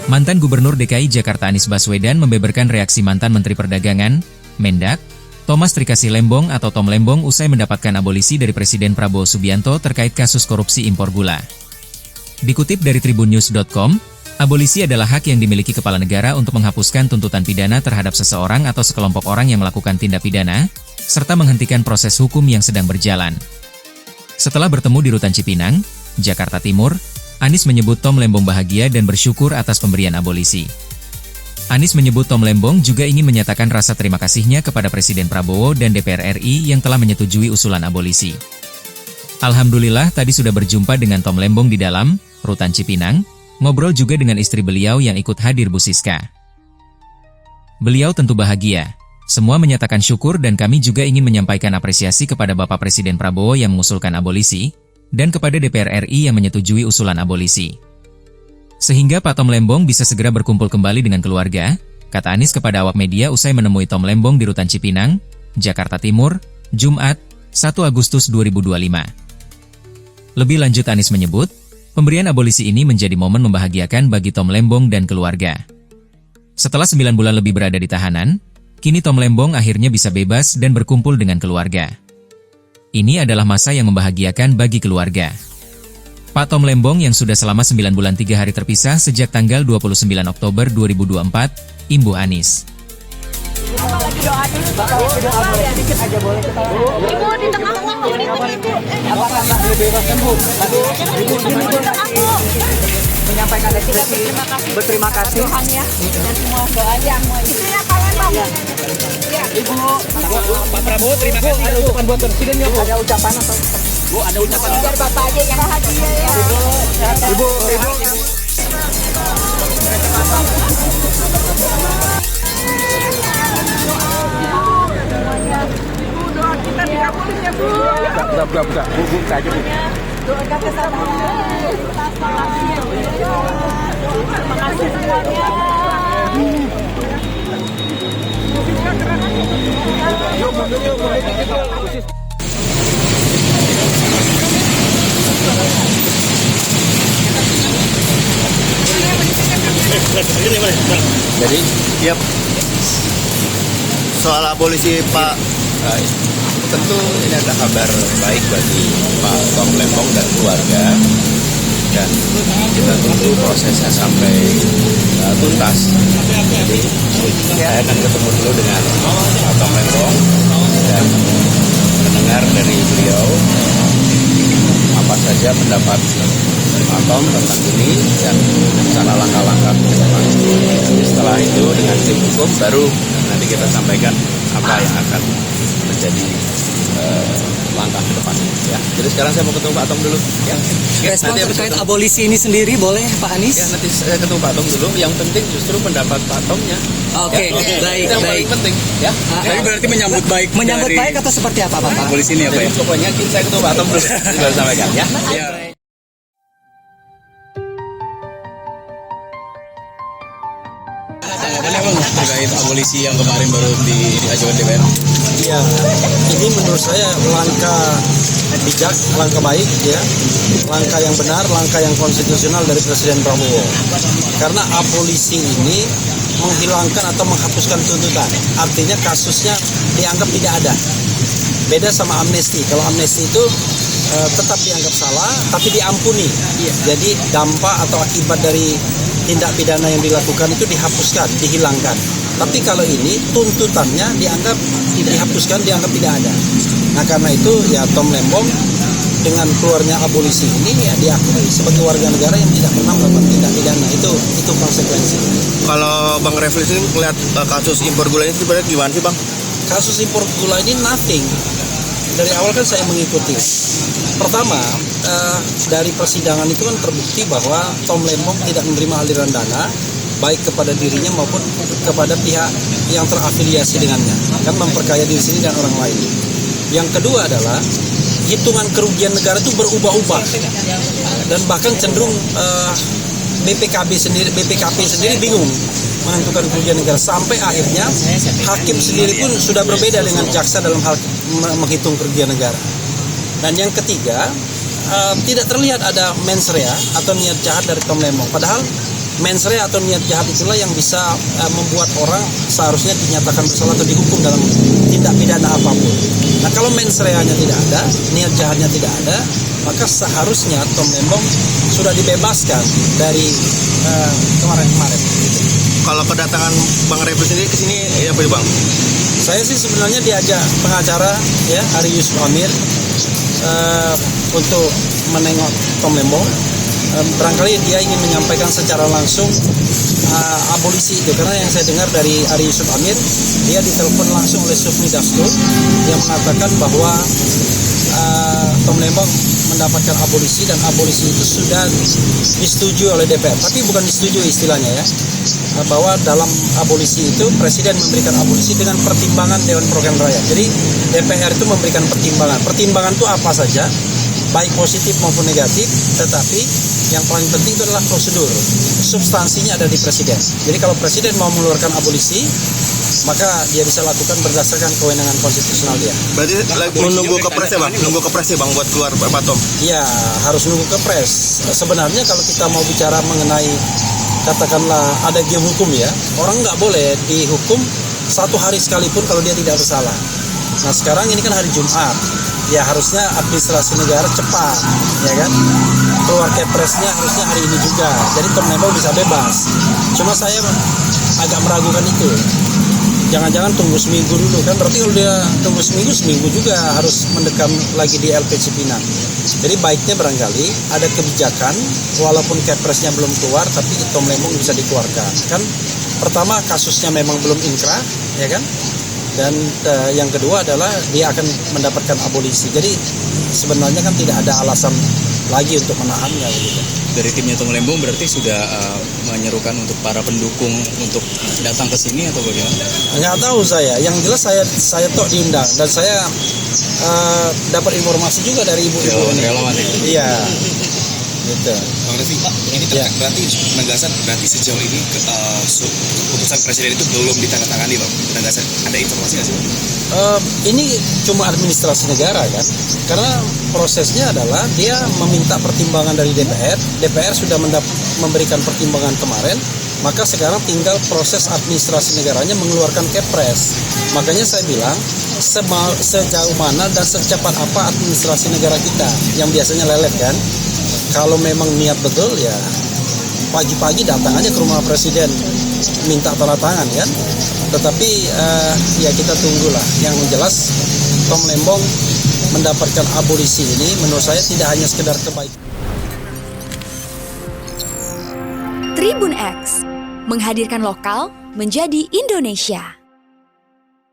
Mantan Gubernur DKI Jakarta Anies Baswedan membeberkan reaksi mantan Menteri Perdagangan, Mendak, Thomas Trikasi Lembong atau Tom Lembong usai mendapatkan abolisi dari Presiden Prabowo Subianto terkait kasus korupsi impor gula. Dikutip dari tribunnews.com, abolisi adalah hak yang dimiliki kepala negara untuk menghapuskan tuntutan pidana terhadap seseorang atau sekelompok orang yang melakukan tindak pidana, serta menghentikan proses hukum yang sedang berjalan. Setelah bertemu di Rutan Cipinang, Jakarta Timur, Anies menyebut Tom Lembong bahagia dan bersyukur atas pemberian abolisi. Anies menyebut Tom Lembong juga ingin menyatakan rasa terima kasihnya kepada Presiden Prabowo dan DPR RI yang telah menyetujui usulan abolisi. Alhamdulillah tadi sudah berjumpa dengan Tom Lembong di dalam Rutan Cipinang, ngobrol juga dengan istri beliau yang ikut hadir Bu Siska. Beliau tentu bahagia. Semua menyatakan syukur dan kami juga ingin menyampaikan apresiasi kepada Bapak Presiden Prabowo yang mengusulkan abolisi, dan kepada DPR RI yang menyetujui usulan abolisi. Sehingga Pak Tom Lembong bisa segera berkumpul kembali dengan keluarga, kata Anies kepada awak media usai menemui Tom Lembong di Rutan Cipinang, Jakarta Timur, Jumat, 1 Agustus 2025. Lebih lanjut Anies menyebut, pemberian abolisi ini menjadi momen membahagiakan bagi Tom Lembong dan keluarga. Setelah 9 bulan lebih berada di tahanan, kini Tom Lembong akhirnya bisa bebas dan berkumpul dengan keluarga. Ini adalah masa yang membahagiakan bagi keluarga. Pak Tom Lembong yang sudah selama 9 bulan 3 hari terpisah sejak tanggal 29 Oktober 2024, imbuh Anies. Ibu di tengah menyampaikan berterima kasih Tuhan ya dan semua doanya istrinya kalian Bang. Ibu Pak Prabowo terima kasih. Ada ucapan buat Presiden ya Bu? Ada ucapan atau Bu ada ucapan biar Bapak aja yang bahagia ya. Ibu Doa kita dikabulin ya Bu. buka aja Bu. Doakan kesabaran. Terima kasih semuanya. Jadi, tiap soal abolisi Pak, tentu ini adalah kabar baik bagi Pak Tom Lembong dan keluarga, dan kita tunggu prosesnya sampai tuntas. Jadi, saya akan ketemu dulu dengan Pak Tom Lembong dan mendengar dari beliau apa saja pendapat Pak Tom tentang ini dan rencana langkah-langkah ke depan. Jadi setelah itu dengan tim hukum baru nanti kita sampaikan apa yang akan menjadi langkah ke depan. Ya. Jadi sekarang saya mau ketemu Pak Tom dulu. Ya. Respon terkait abolisi ini sendiri boleh Pak Anies? Ya, nanti saya ketemu Pak Tom dulu. Yang penting justru pendapat Pak Tomnya. Oke, ya. baik. Yang paling penting. Ya. Tapi berarti menyambut baik. Menyambut baik atau seperti apa Pak? Abolisi ini apa ya? Jadi pokoknya saya ketemu Pak Tom dulu. Nanti baru sampaikan ya. Ya. Tanggapannya Bang terkait abolisi yang kemarin baru diajukan DPR? Ya, ini menurut saya langkah bijak, langkah baik ya, langkah yang benar, langkah yang konstitusional dari Presiden Prabowo. Karena abolisi ini menghilangkan atau menghapuskan tuntutan, artinya kasusnya dianggap tidak ada. Beda sama amnesti. Kalau amnesti itu tetap dianggap salah, tapi diampuni. Jadi dampak atau akibat dari tindak pidana yang dilakukan itu dihapuskan, dihilangkan. Tapi kalau ini tuntutannya dianggap dihapuskan, dianggap tidak ada. Nah karena itu ya Tom Lembong dengan keluarnya abolisi ini ya diakui sebagai warga negara yang tidak pernah melakukan tindak pidana. Itu konsekuensi. Kalau Bang Refli ini melihat kasus impor gula ini sebenarnya gimana sih Bang? Kasus impor gula ini nothing. Dari awal kan saya mengikuti. Pertama, dari persidangan itu kan terbukti bahwa Tom Lembong tidak menerima aliran dana baik kepada dirinya maupun kepada pihak yang terafiliasi dengannya, kan memperkaya diri sendiri dan orang lain. Yang kedua adalah hitungan kerugian negara itu berubah-ubah dan bahkan cenderung BPKP sendiri bingung menentukan kerugian negara, sampai akhirnya hakim sendiri pun sudah berbeda dengan jaksa dalam hal menghitung kerugian negara. Dan yang ketiga, tidak terlihat ada mens rea atau niat jahat dari Tom Lembong. Padahal mens rea atau niat jahat itulah yang bisa membuat orang seharusnya dinyatakan bersalah atau dihukum dalam tindak pidana apapun. Nah, kalau mens rea-nya tidak ada, niat jahatnya tidak ada, maka seharusnya Tom Lembong sudah dibebaskan dari kemarin-kemarin. Kalau kedatangan Bang Refli sendiri ke sini ya apa Bang? Saya sih sebenarnya diajak pengacara ya Ari Yusuf Amir untuk menengok Tom Lembong. Barangkali dia ingin menyampaikan secara langsung abolisi itu, karena yang saya dengar dari Ari Yusuf Amir, dia ditelepon langsung oleh Sufmi Dasko yang mengatakan bahwa Tom Lembong mendapatkan abolisi, dan abolisi itu sudah disetujui oleh DPR, tapi bukan disetujui istilahnya ya, bahwa dalam abolisi itu Presiden memberikan abolisi dengan pertimbangan Dewan Perwakilan Rakyat. Jadi DPR itu memberikan pertimbangan itu apa saja, baik positif maupun negatif, tetapi yang paling penting itu adalah prosedur. Substansinya ada di Presiden. Jadi kalau Presiden mau mengeluarkan abolisi, maka dia bisa lakukan berdasarkan kewenangan konstitusional dia. Berarti menunggu kepres ya Bang? Nunggu kepres ya Bang buat keluar Pak Tom? Iya, harus nunggu kepres. Sebenarnya kalau kita mau bicara mengenai, katakanlah ada game hukum ya, orang nggak boleh dihukum 1 hari sekalipun kalau dia tidak bersalah. Nah sekarang ini kan hari Jumat, ya harusnya administrasi negara cepat, ya kan? Keluar kepresnya harusnya hari ini juga, jadi Tom Lembong bisa bebas. Cuma saya agak meragukan itu. Jangan-jangan tunggu seminggu dulu kan? Berarti kalau dia tunggu seminggu juga harus mendekam lagi di LP Cipinang. Jadi baiknya barangkali ada kebijakan, walaupun kepresnya belum keluar, tapi Tom Lembong bisa dikeluarkan. Kan pertama kasusnya memang belum inkrah, ya kan? Dan yang kedua adalah dia akan mendapatkan abolisi. Jadi sebenarnya kan tidak ada alasan lagi untuk menahannya gitu. Dari timnya Tom Lembong berarti sudah menyerukan untuk para pendukung untuk datang ke sini atau bagaimana? Nggak tahu saya. Yang jelas saya tok diundang, dan saya dapat informasi juga dari ibu-ibu. Relawan ya? Iya. Gitu. Bang Refli, ini berarti penegasan berarti sejauh ini keputusan Presiden itu belum ditandatangani Bang. Penegasan, ada informasi nggak sih Bang? Ini cuma administrasi negara kan, karena prosesnya adalah dia meminta pertimbangan dari DPR. DPR sudah memberikan pertimbangan kemarin, maka sekarang tinggal proses administrasi negaranya mengeluarkan kepres. Makanya saya bilang sejauh mana dan secepat apa administrasi negara kita yang biasanya lelet kan. Kalau memang niat betul ya pagi-pagi datang aja ke rumah Presiden minta tanda tangan kan. Tetapi ya kita tunggulah. Yang jelas Tom Lembong mendapatkan abolisi ini menurut saya tidak hanya sekedar kebaikan. Tribun X menghadirkan lokal menjadi Indonesia.